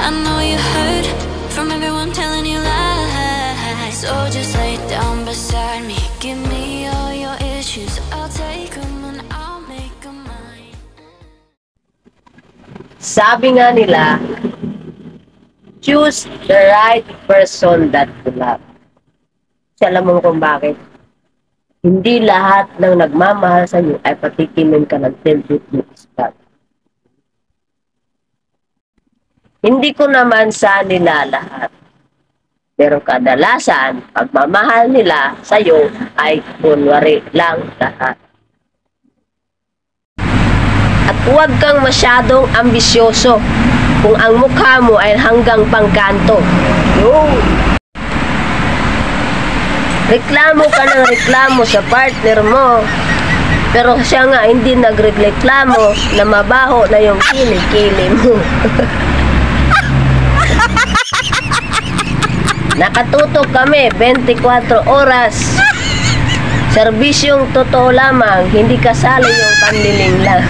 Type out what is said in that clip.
I know you heard from everyone telling you lies. So just lay down beside me, give me all your issues. I'll take them and I'll make them mine. Sabi nga nila, choose the right person that you love. Alam mo kung bakit? Hindi lahat ng nagmamahal sa iyo ay patikimin ka ng 10 rupees. Hindi ko naman sa nila lahat. Pero kadalasan, pagmamahal nila sa iyo ay kunwari lang lahat. At huwag kang masyadong ambisyoso kung ang mukha mo ay hanggang pangkanto. No! Reklamo ka ng reklamo sa partner mo, pero siya nga hindi nagreklamo na mabaho na yung kilikili mo. Nakatutok kami 24 oras. Serbisyong totoo lamang, hindi kasali yung panliling lang.